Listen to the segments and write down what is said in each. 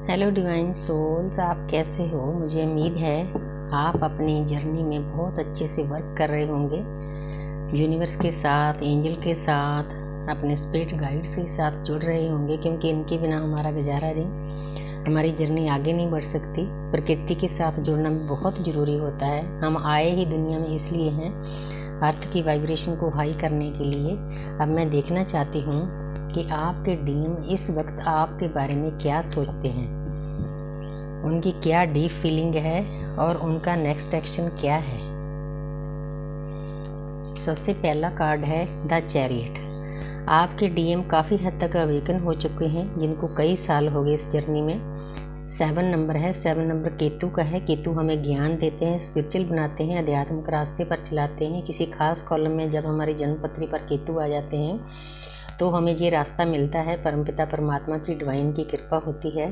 Hello divine souls, आप कैसे हो। मुझे उम्मीद है आप अपनी जर्नी में बहुत अच्छे से वर्क कर रहे होंगे। यूनिवर्स के साथ, एंजल के साथ, अपने स्पिरिट गाइड्स के साथ जुड़ रहे होंगे, क्योंकि इनके बिना हमारा गुजारा नहीं, हमारी जर्नी आगे नहीं बढ़ सकती। प्रकृति के साथ जुड़ना बहुत ज़रूरी होता है। हम आए ही दुनिया में इसलिए हैं, अर्थ की वाइब्रेशन को हाई करने के लिए। अब मैं देखना चाहती हूँ कि आपके डीएम इस वक्त आपके बारे में क्या सोचते हैं, उनकी क्या डीप फीलिंग है और उनका नेक्स्ट एक्शन क्या है। सबसे पहला कार्ड है द चैरियट। आपके डीएम काफ़ी हद तक अवेकन हो चुके हैं, जिनको कई साल हो गए इस जर्नी में। 7 नंबर है। 7 नंबर केतु का है। केतु हमें ज्ञान देते हैं, स्पिरिचुअल बनाते हैं, आध्यात्मिक रास्ते पर चलाते हैं। किसी खास कॉलम में जब हमारी जन्मपत्री पर केतु आ जाते हैं तो हमें ये रास्ता मिलता है। परमपिता परमात्मा की डिवाइन की कृपा होती है।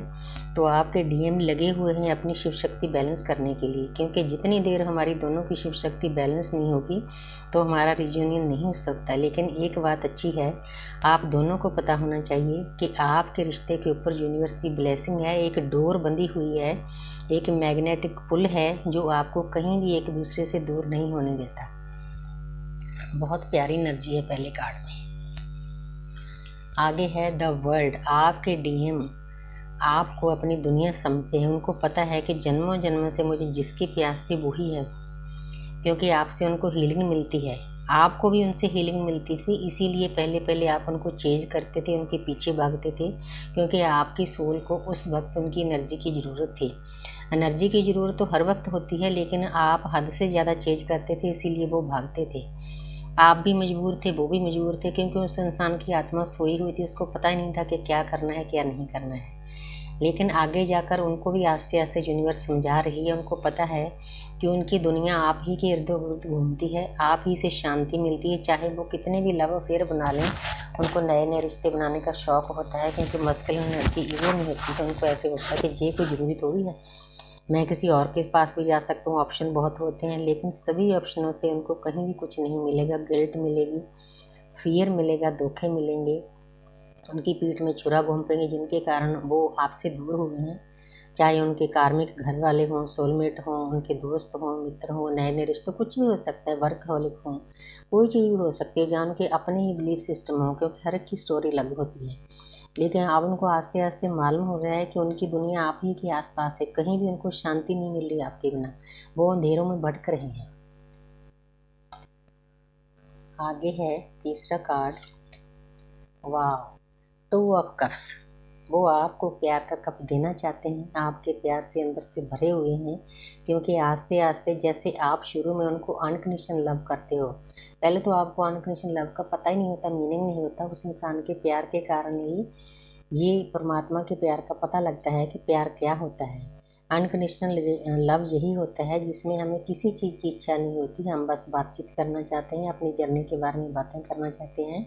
तो आपके डीएम लगे हुए हैं अपनी शिव शक्ति बैलेंस करने के लिए, क्योंकि जितनी देर हमारी दोनों की शिव शक्ति बैलेंस नहीं होगी तो हमारा रियूनियन नहीं हो सकता। लेकिन एक बात अच्छी है, आप दोनों को पता होना चाहिए कि आपके रिश्ते के ऊपर यूनिवर्स की ब्लेसिंग है। एक डोर बंधी हुई है, एक मैग्नेटिक पुल है जो आपको कहीं भी एक दूसरे से दूर नहीं होने देता। बहुत प्यारी एनर्जी है पहले कार्ड में। आगे है द वर्ल्ड। आपके डीएम आपको अपनी दुनिया समझते हैं। उनको पता है कि जन्मों जन्मों से मुझे जिसकी प्यास थी वही है, क्योंकि आपसे उनको हीलिंग मिलती है। आपको भी उनसे हीलिंग मिलती थी, इसीलिए पहले पहले आप उनको चेज करते थे, उनके पीछे भागते थे, क्योंकि आपकी सोल को उस वक्त उनकी एनर्जी की ज़रूरत थी। एनर्जी की ज़रूरत तो हर वक्त होती है, लेकिन आप हद से ज़्यादा चेज करते थे, इसीलिए वो भागते थे। आप भी मजबूर थे, वो भी मजबूर थे, क्योंकि उस इंसान की आत्मा सोई हुई थी। उसको पता ही नहीं था कि क्या करना है क्या नहीं करना है। लेकिन आगे जाकर उनको भी आस्ते आस्ते यूनिवर्स समझा रही है। उनको पता है कि उनकी दुनिया आप ही के इर्द गिर्द घूमती है, आप ही से शांति मिलती है। चाहे वो कितने भी लव अफेयर बना लें, उनको नए नए रिश्ते बनाने का शौक़ होता है, क्योंकि मस्कुलिन एनर्जी ईगो में होती है। उनको ऐसे होता है कि ये कोई ज़रूरी थोड़ी है, मैं किसी और के पास भी जा सकता हूँ। ऑप्शन बहुत होते हैं, लेकिन सभी ऑप्शनों से उनको कहीं भी कुछ नहीं मिलेगा। गिल्ट मिलेगी, फियर मिलेगा, धोखे मिलेंगे, उनकी पीठ में छुरा घोंपेंगे, जिनके कारण वो आपसे दूर हुए हैं। चाहे उनके कार्मिक घर वाले हों, सोलमेट हों, उनके दोस्त हों, मित्र हों, नए नए रिश्ते, कुछ भी हो सकता है, वर्कहॉलिक हों, कोई चीज़ भी हो सकती है, जहाँ उनके अपने ही बिलीफ सिस्टम हों, क्योंकि हर एक की स्टोरी अलग होती है। लेकिन अब उनको आस्ते आस्ते मालूम हो रहा है कि उनकी दुनिया आप ही के आसपास है, कहीं भी उनको शांति नहीं मिल रही आपके बिना, वो अंधेरों में भटक रहे हैं। आगे है तीसरा कार्ड, वाह, 2 ऑफ कप्स। वो आपको प्यार का कप देना चाहते हैं, आपके प्यार से अंदर से भरे हुए हैं, क्योंकि आस्ते आस्ते जैसे आप शुरू में उनको अनकंडीशनल लव करते हो। पहले तो आपको अनकंडीशनल लव का पता ही नहीं होता, मीनिंग नहीं होता। उस इंसान के प्यार के कारण ही ये परमात्मा के प्यार का पता लगता है कि प्यार क्या होता है। अनकंडीशनल लव यही होता है जिसमें हमें किसी चीज़ की इच्छा नहीं होती, हम बस बातचीत करना चाहते हैं, अपनी जर्नी के बारे में बातें करना चाहते हैं,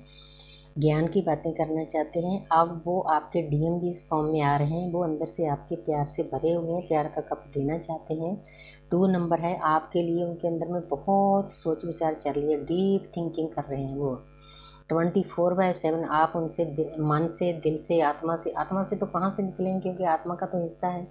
ज्ञान की बातें करना चाहते हैं। अब वो आपके डीएम भी इस फॉर्म में आ रहे हैं, वो अंदर से आपके प्यार से भरे हुए हैं, प्यार का कप देना चाहते हैं। 2 नंबर है आपके लिए, उनके अंदर में बहुत सोच विचार चल रही है, डीप थिंकिंग कर रहे हैं वो 24/7। आप उनसे मन से, दिल से, आत्मा से तो कहाँ से निकलेंगे, क्योंकि आत्मा का तो हिस्सा है।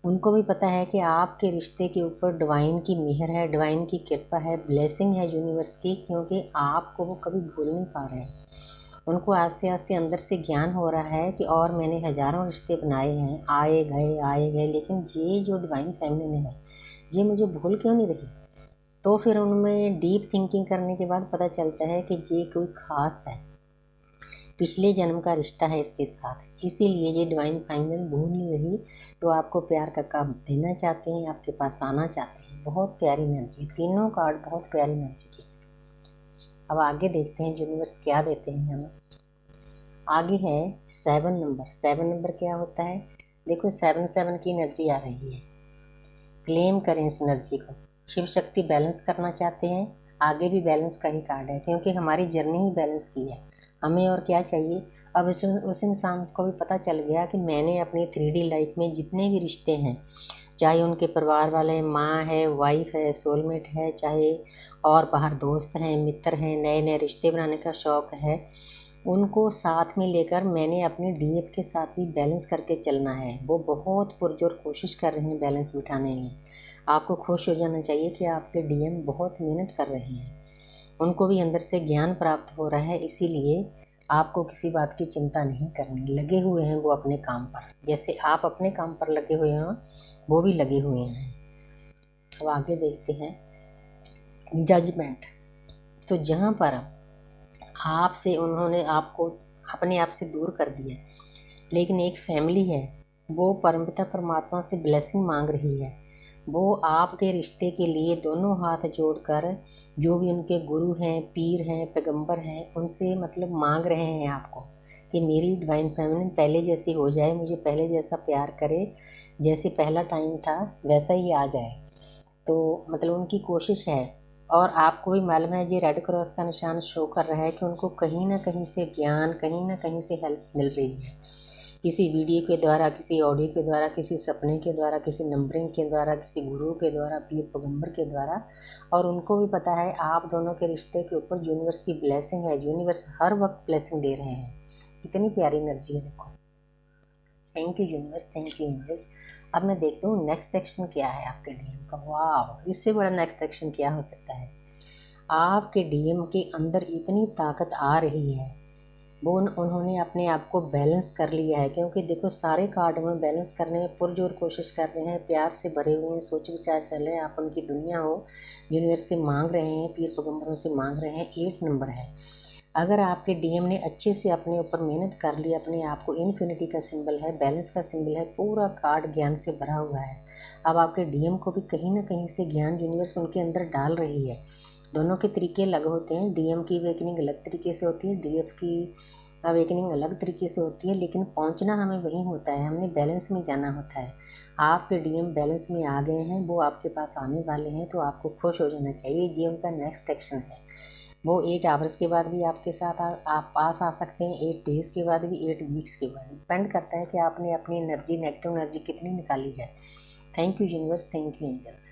उनको भी पता है कि आपके रिश्ते के ऊपर डिवाइन की मेहर है, डिवाइन की कृपा है, ब्लेसिंग है यूनिवर्स की, क्योंकि आपको वो कभी भूल नहीं पा रहे हैं। उनको आस्ते आस्ते अंदर से ज्ञान हो रहा है कि और मैंने हज़ारों रिश्ते बनाए हैं, आए गए, लेकिन ये जो डिवाइन फैमिली है ये मुझे भूल क्यों नहीं रही। तो फिर उनमें डीप थिंकिंग करने के बाद पता चलता है कि ये कोई ख़ास है, पिछले जन्म का रिश्ता है इसके साथ, इसीलिए ये डिवाइन फैमिली भूल नहीं रही। तो आपको प्यार का कप देना चाहते हैं, आपके पास आना चाहते हैं। बहुत प्यारी एनर्जी, तीनों कार्ड बहुत प्यारी एनर्जी की। अब आगे देखते हैं यूनिवर्स क्या देते हैं हमें। आगे है 7 नंबर। 7 नंबर क्या होता है, देखो 7 की एनर्जी आ रही है। क्लेम करें इस एनर्जी को। शिव शक्ति बैलेंस करना चाहते हैं, आगे भी बैलेंस का ही कार्ड है, क्योंकि हमारी जर्नी ही बैलेंस की है। हमें और क्या चाहिए। अब उस इंसान को भी पता चल गया कि मैंने अपनी 3D लाइफ में जितने भी रिश्ते हैं, चाहे उनके परिवार वाले, माँ है, वाइफ है, सोलमेट है, चाहे और बाहर दोस्त हैं, मित्र हैं, नए नए रिश्ते बनाने का शौक़ है, उनको साथ में लेकर मैंने अपने डीएफ के साथ भी बैलेंस करके चलना है। वो बहुत पुरजोर कोशिश कर रहे हैं बैलेंस बिठाने में। आपको खुश हो जाना चाहिए कि आपके डीएम बहुत मेहनत कर रहे हैं, उनको भी अंदर से ज्ञान प्राप्त हो रहा है, इसीलिए आपको किसी बात की चिंता नहीं करनी। लगे हुए हैं वो अपने काम पर, जैसे आप अपने काम पर लगे हुए हैं वो भी लगे हुए हैं। अब आगे देखते हैं जजमेंट। तो जहाँ पर आपसे उन्होंने आपको अपने आप से दूर कर दिया, लेकिन एक फैमिली है वो परमपिता परमात्मा से ब्लेसिंग मांग रही है। वो आपके रिश्ते के लिए दोनों हाथ जोड़कर जो भी उनके गुरु हैं, पीर हैं, पैगंबर हैं, उनसे मतलब मांग रहे हैं आपको कि मेरी डिवाइन फेमिनिन पहले जैसी हो जाए, मुझे पहले जैसा प्यार करे, जैसे पहला टाइम था वैसा ही आ जाए। तो मतलब उनकी कोशिश है। और आपको भी मालूम है, ये रेड क्रॉस का निशान शो कर रहा है कि उनको कहीं ना कहीं से ज्ञान, कहीं ना कहीं से हेल्प मिल रही है, किसी वीडियो के द्वारा, किसी ऑडियो के द्वारा, किसी सपने के द्वारा, किसी नंबरिंग के द्वारा, किसी गुरु के द्वारा, पीर पैगंबर के द्वारा। और उनको भी पता है आप दोनों के रिश्ते के ऊपर यूनिवर्स की ब्लेसिंग है, यूनिवर्स हर वक्त ब्लेसिंग दे रहे हैं। कितनी प्यारी एनर्जी है, देखो। Thank you universe, thank you angels. अब मैं देखती हूँ नेक्स्ट एक्शन क्या है आपके डीएम का। वाह, इससे बड़ा नेक्स्ट एक्शन क्या हो सकता है। आपके डीएम के अंदर इतनी ताकत आ रही है, वो उन्होंने अपने आप को बैलेंस कर लिया है। क्योंकि देखो सारे कार्ड में बैलेंस करने में पुरजोर कोशिश कर रहे हैं, प्यार से भरे हुए हैं, सोच विचार चल रहे हैं, आप उनकी दुनिया हो, यूनिवर्स से मांग रहे हैं, पीर पैगंबरों से मांग रहे हैं। 8 नंबर है। अगर आपके डीएम ने अच्छे से अपने ऊपर मेहनत कर ली, अपने आप को, इन्फिनिटी का सिंबल है, बैलेंस का सिंबल है, पूरा कार्ड ज्ञान से भरा हुआ है। अब आपके डीएम को भी कहीं ना कहीं से ज्ञान यूनिवर्स उनके अंदर डाल रही है। दोनों के तरीके अलग होते हैं, डीएम की अवेकनिंग अलग तरीके से होती है, डीएफ की अवेकनिंग अलग तरीके से होती है, लेकिन पहुंचना हमें वहीं होता है, हमने बैलेंस में जाना होता है। आपके डीएम बैलेंस में आ गए हैं, वो आपके पास आने वाले हैं, तो आपको खुश हो जाना चाहिए। ये उनका नेक्स्ट एक्शन है। वो 8 आवर्स के बाद भी आपके साथ आप पास आ सकते हैं, 8 डेज़ के बाद भी, 8 वीक्स के बाद। डिपेंड करता है कि आपने अपनी एनर्जी, नेगेटिव एनर्जी कितनी निकाली है। Thank you universe, thank you angels.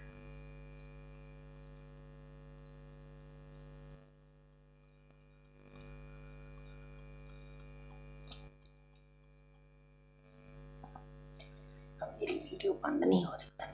अब मेरी वीडियो बंद नहीं हो रही, पता